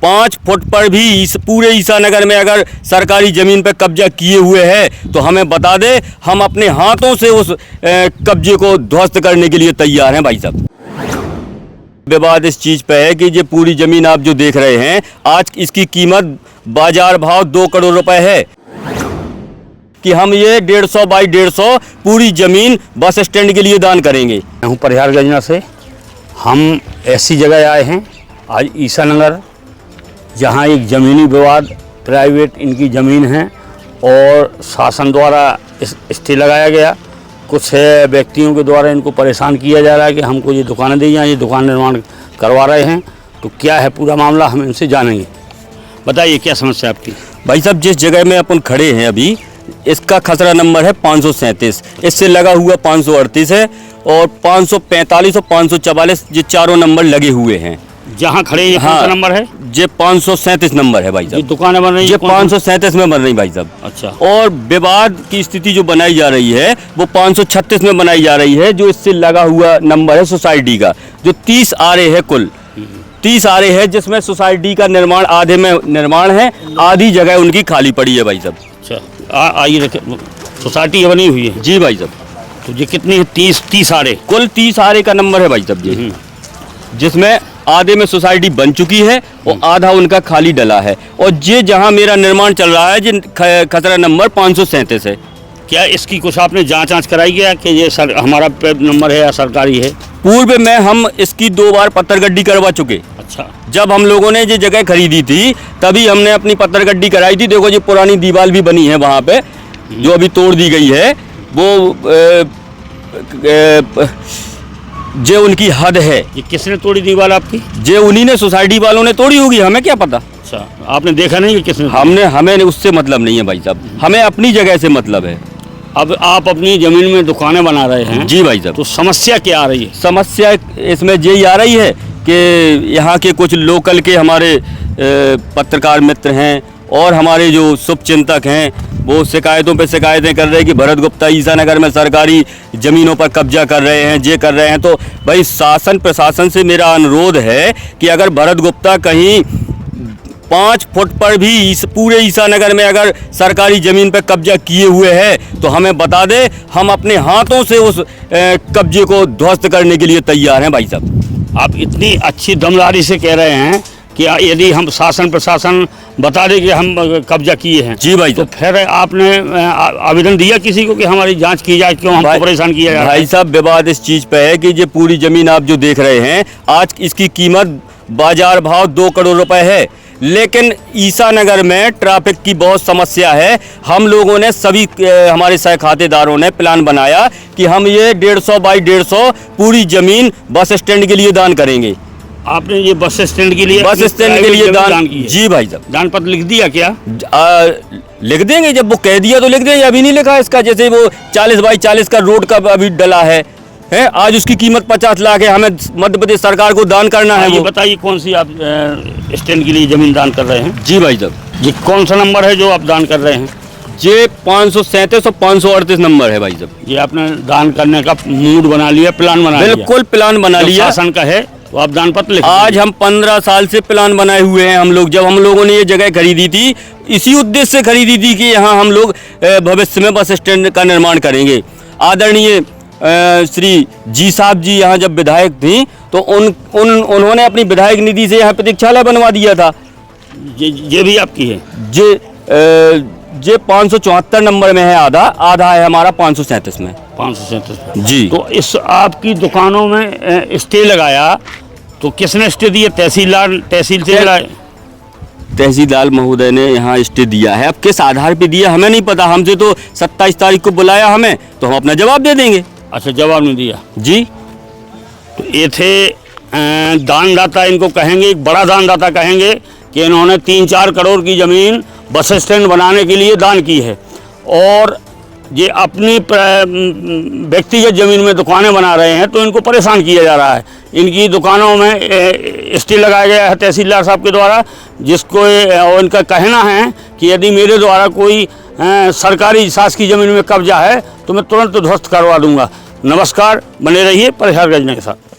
5 foot पर भी इस पूरे ईसानगर में अगर सरकारी ज़मीन पर कब्जा किए हुए हैं तो हमें बता दे, हम अपने हाथों से उस कब्जे को ध्वस्त करने के लिए तैयार हैं भाई साहब। विवाद इस चीज़ पे है कि ये पूरी ज़मीन आप जो देख रहे हैं, आज इसकी कीमत बाजार भाव 2 करोड़ रुपए है कि हम ये 150 बाई 150 पूरी ज़मीन बस स्टैंड के लिए दान करेंगे। मैं हूँ प्रयागराज से। हम ऐसी जगह आए हैं आज ईसानगर, जहाँ एक ज़मीनी विवाद, प्राइवेट इनकी ज़मीन है और शासन द्वारा स्टे लगाया गया। कुछ व्यक्तियों के द्वारा इनको परेशान किया जा रहा है कि हमको ये दुकानें दी जाएँ, ये दुकान निर्माण करवा रहे हैं। तो क्या है पूरा मामला, हम इनसे जानेंगे। बताइए क्या समस्या आपकी। भाई साहब, जिस जगह में अपन खड़े हैं अभी, इसका खसरा नंबर है 537, इससे लगा हुआ 538 है और 545 और 544 ये चारों नंबर लगे हुए हैं। जहाँ खड़े हैं कौन सा नंबर है? ये 537 नंबर है भाई साहब। दुकानें बन रही है, ये 537 में बन रही भाई साहब। अच्छा। और विवाद की स्थिति जो बनाई जा रही है वो 536 में बनाई जा रही है, जो इससे लगा हुआ नंबर है सोसाइटी का, जो 30 आरे है, कुल 30 आरे है, जिसमें सोसाइटी का निर्माण आधे में निर्माण है, आधी जगह उनकी खाली पड़ी है भाई साहब। अच्छा, आइए सोसाइटी बनी हुई है जी भाई साहब। तो ये कितनी है? 30 आरे, कुल 30 आरे का नंबर है भाई साहब जी, जिसमें आधे में सोसाइटी बन चुकी है और आधा उनका खाली डला है। और ये जहां मेरा निर्माण चल रहा है, जी खतरा नंबर 537 है। क्या इसकी कुछ आपने जांच कराई गया कि ये हमारा नंबर है या सरकारी है? पूर्व में हम इसकी 2 बार पत्थरगड्डी करवा चुके। अच्छा। जब जब हम लोगों ने ये जगह खरीदी थी तभी हमने अपनी पत्थरगड्डी कराई थी। देखो, ये पुरानी दीवार भी बनी है वहाँ पे, जो अभी तोड़ दी गई है। वो जे उनकी हद है। ये किसने तोड़ी दीवार आपकी? जे उन्हीं ने, सोसाइटी वालों ने तोड़ी होगी, हमें क्या पता। अच्छा, आपने देखा नहीं कि किसने? हमें उससे मतलब नहीं है भाई साहब, हमें अपनी जगह से मतलब है। अब आप अपनी ज़मीन में दुकानें बना रहे हैं। जी भाई साहब। तो समस्या क्या आ रही है? समस्या इसमें यही आ रही है कि यहाँ के कुछ लोकल के हमारे पत्रकार मित्र हैं और हमारे जो शुभचिंतक हैं, वो शिकायतों पे शिकायतें कर रहे हैं कि भरत गुप्ता ईसानगर में सरकारी ज़मीनों पर कब्जा कर रहे हैं, ये कर रहे हैं। तो भाई शासन प्रशासन से मेरा अनुरोध है कि अगर भरत गुप्ता कहीं 5 फुट पर भी इस पूरे ईसानगर में अगर सरकारी ज़मीन पर कब्जा किए हुए हैं तो हमें बता दे, हम अपने हाथों से उस कब्जे को ध्वस्त करने के लिए तैयार हैं भाई साहब। आप इतनी अच्छी दमदारी से कह रहे हैं कि यदि हम शासन प्रशासन बता दें कि हम कब्जा किए हैं। जी भाई। तो फिर आपने आवेदन दिया किसी को कि हमारी जांच की जाए, क्यों हमको परेशान किया जा रहा है? भाई साहब, विवाद इस चीज़ पे है कि ये पूरी ज़मीन आप जो देख रहे हैं, आज इसकी कीमत बाजार भाव 2 करोड़ रुपए है, लेकिन ईसानगर में ट्रैफिक की बहुत समस्या है। हम लोगों ने सभी हमारे सह खातेदारों ने प्लान बनाया कि हम ये 150 बाई 150 पूरी ज़मीन बस स्टैंड के लिए दान करेंगे। आपने ये बस स्टैंड के लिए दान की? जी भाई साहब। दान पत्र लिख दिया क्या? लिख देंगे, जब वो कह दिया तो लिख देंगे। अभी नहीं लिखा इसका, जैसे वो 40 बाई 40 का रोड का अभी डला है, आज उसकी कीमत 50 लाख है, हमें मध्य प्रदेश सरकार को दान करना है। ये बताइए कौन सी आप स्टैंड के लिए ज़मीन दान कर रहे हैं? जी भाई साहब। ये कौन सा नंबर है जो आप दान कर रहे हैं? ये 537 और 538 नंबर है भाई साहब। ये आपने दान करने का मूड बना लिया, प्लान बना लिया? बिल्कुल प्लान बना लिया। शासन का है तो आप दान पत्र लिख। आज हम 15 साल से प्लान बनाए हुए हैं हम लोग। जब हम लोगों ने ये जगह खरीदी थी, इसी उद्देश्य से खरीदी थी कि यहाँ हम लोग भविष्य में बस स्टैंड का निर्माण करेंगे। आदरणीय श्री जी साहब जी यहाँ जब विधायक थी तो उन्होंने अपनी विधायक निधि से यहाँ प्रतीक्षालय बनवा दिया था। ये भी आपकी है? जे 574 नंबर में है, आधा है हमारा 537 में। 537 जी। तो इस आपकी दुकानों में स्टे लगाया तो किसने स्टे दिया? तहसील से लगाया? तहसीलदार महोदय ने यहाँ स्टे दिया है। अब किस आधार पे दिया हमें नहीं पता। हमसे तो 27 तारीख को बुलाया हमें, तो हम अपना जवाब दे देंगे। अच्छा, जवाब नहीं दिया? जी। तो ये थे दानदाता, इनको कहेंगे, एक बड़ा दानदाता कहेंगे कि इन्होंने 3-4 करोड़ की ज़मीन बस स्टैंड बनाने के लिए दान की है और ये अपनी व्यक्तिगत ज़मीन में दुकानें बना रहे हैं, तो इनको परेशान किया जा रहा है। इनकी दुकानों में स्टे लगाया गया है तहसीलदार साहब के द्वारा, जिसको इनका कहना है कि यदि मेरे द्वारा कोई सरकारी शासकीय ज़मीन में कब्जा है तो मैं तुरंत ध्वस्त करवा दूंगा। नमस्कार, बने रहिए प्रयागराज के साथ।